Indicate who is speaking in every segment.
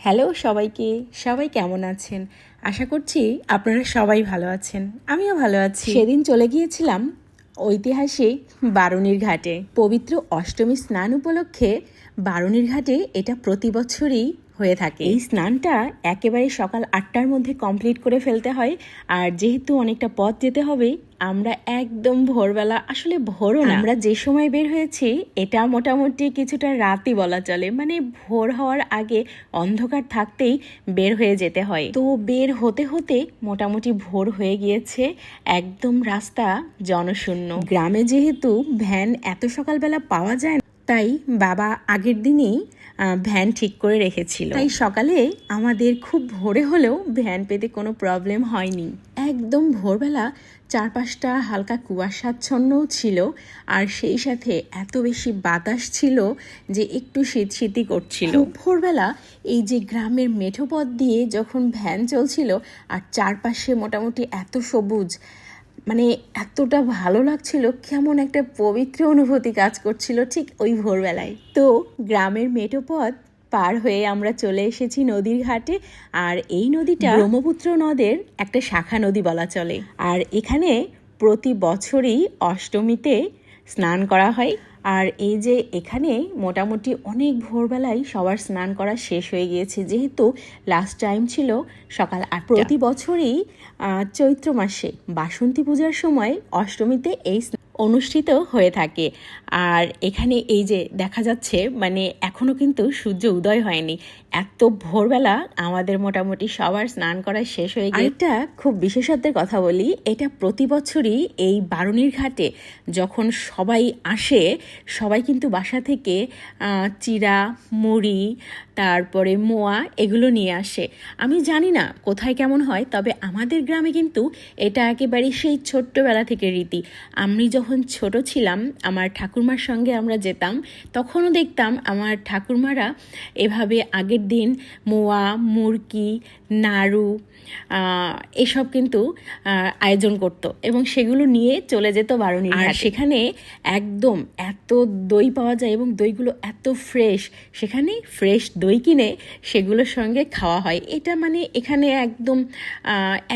Speaker 1: Hello সবাইকে, সবাই কেমন আছেন? আশা করছি আপনারা সবাই ভালো আছেন। আমিও ভালো আছি। সেদিন চলে গিয়েছিলাম ঐতিহাসিক বারুণীর ঘাটে। পবিত্র অষ্টমী স্নান উপলক্ষে বারুণীর ঘাটে এটা প্রতি বছরই হয়ে থাকে। এই স্নানটা একেবারে সকাল 8টার মধ্যে কমপ্লিট করে ফেলতে হয়। আর যেহেতু অনেকটা পথ যেতে হবে, আমরা একদম ভোরবেলা, আসলে ভোরও না, আমরা যে সময় বের হয়েছি এটা মোটামুটি কিছুটা রাতই বলা চলে। মানে ভোর হওয়ার আগে অন্ধকার থাকতেই বের হয়ে যেতে হয়। তো বের হতে হতে মোটামুটি ভোর হয়ে গিয়েছে, একদম রাস্তা জনশূন্য। গ্রামে যেহেতু ভ্যান এত সকালবেলা পাওয়া যায় না, তাই বাবা আগের দিনই ভ্যান ঠিক করে রেখেছিল। তাই সকালে আমাদের খুব ভোরে হলেও ভ্যান পেতে কোনো প্রবলেম হয়নি। একদম ভোরবেলা চারপাশটা হালকা কুয়াশাচ্ছন্নও ছিল, আর সেই সাথে এত বেশি বাতাস ছিল যে একটু শীতশীতই করছিল। ভোরবেলা এই যে গ্রামের মেঠো পথ দিয়ে যখন ভ্যান চলছিল আর চারপাশে মোটামুটি এত সবুজ, মানে এতটা ভালো লাগছিল, কেমন একটা পবিত্র অনুভূতি কাজ করছিল ঠিক ওই ভোরবেলায়। তো গ্রামের মেঠো পথ পার হয়ে আমরা চলে এসেছি নদীর ঘাটে। আর এই নদীটা ব্রহ্মপুত্র নদের একটা শাখা নদী বলা চলে। আর এখানে প্রতি বছরই অষ্টমীতে স্নান করা হয়। আর এই যে এখানে মোটামুটি অনেক ভোরবেলায় সবার স্নান করা শেষ হয়ে গিয়েছে, যেহেতু লাস্ট টাইম ছিল সকাল 8টা। প্রতি বছরই চৈত্র মাসে বাসন্তী পূজার সময় অষ্টমীতে এই অনুষ্ঠিত হয়ে থাকে। আর এখানে এই যে দেখা যাচ্ছে, মানে এখনো কিন্তু সূর্য উদয় হয়নি, এত ভোরবেলা আমাদের মোটামুটি সবার স্নান করা শেষ হয়ে গিয়ে। একটা খুব বিশেষত্বের কথা বলি, এটা প্রতি বছরই এই বারুণীর ঘাটে যখন সবাই আসে, সবাই কিন্তু বাসা থেকে চিড়া, মুড়ি, তারপরে মোয়া এগুলো নিয়ে আসে। আমি জানি না কোথায় কেমন হয়, তবে আমাদের গ্রামে কিন্তু এটা একেবারে সেই ছোট্টবেলা থেকে রীতি। আমি যখন ছোট ছিলাম আমার ঠাকুরমার সঙ্গে আমরা যেতাম, তখনও দেখতাম আমার ঠাকুরমারা এভাবে আগের দিন মোয়া, মুরকি, নাড়ু এসব কিন্তু আয়োজন করত এবং সেগুলো নিয়ে চলে যেত বারুণীর ঘাটে। আর সেখানে একদম এত দই পাওয়া যায় এবং দইগুলো এত ফ্রেশ, সেখানে ফ্রেশ দই কিনে সেগুলোর সঙ্গে খাওয়া হয়। এটা মানে এখানে একদম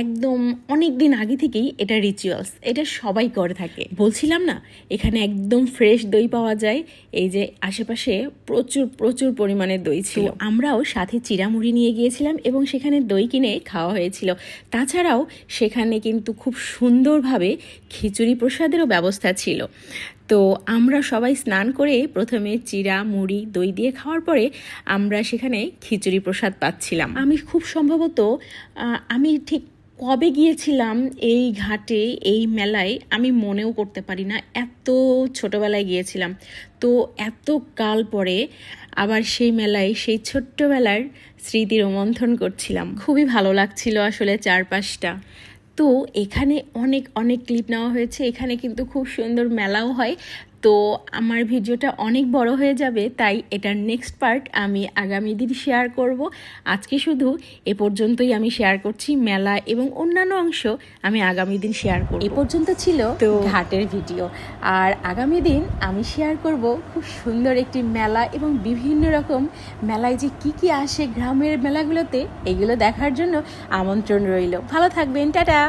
Speaker 1: একদম অনেক দিন আগে থেকেই এটা রিচুয়ালস, এটা সবাই করে থাকে। বলছিলাম না এখানে একদম ফ্রেশ দই পাওয়া যায়। এই যে আশেপাশে প্রচুর প্রচুর পরিমাণে দই ছিল। আমরাও সাথে চিড়ামুড়ি নিয়ে গিয়েছিলাম এবং সেখানে দই কিনে খাওয়া হয়েছিল। তাছাড়াও সেখানে কিন্তু খুব সুন্দরভাবে খিচুড়ি প্রসাদেরও ব্যবস্থা ছিল। তো আমরা সবাই স্নান করে প্রথমে চিড়া, মুড়ি, দই দিয়ে খাওয়ার পরে আমরা সেখানে খিচুড়ি প্রসাদ পাচ্ছিলাম। আমি খুব সম্ভবত আমি ঠিক কবে গিয়েছিলাম এই ঘাটে, এই মেলায়, আমি মনেও করতে পারি না, এত ছোটবেলায় গিয়েছিলাম। তো এত কাল পরে আবার সেই মেলায় সেই ছোট্টবেলার স্মৃতি রোমন্থন করছিলাম। খুবই ভালো লাগছিল আসলে চারপাশটা। তো এখানে অনেক অনেক ক্লিপ নেওয়া হয়েছে। এখানে কিন্তু খুব সুন্দর মেলাও হয়। তো আমার ভিডিওটা অনেক বড় হয়ে যাবে, তাই এটার নেক্সট পার্ট আমি আগামী দিন শেয়ার করব। আজকে শুধু এ পর্যন্তই আমি শেয়ার করছি, মেলা এবং অন্যান্য অংশ আমি আগামী দিন শেয়ার করব। এ পর্যন্ত ছিল তো ঘাটের ভিডিও, আর আগামী দিন আমি শেয়ার করব খুব সুন্দর একটি মেলা এবং বিভিন্ন রকম মেলায় যে কি আসে গ্রামের মেলাগুলোতে, এগুলো দেখার জন্য আমন্ত্রণ রইল। ভালো থাকবেন, টাটা।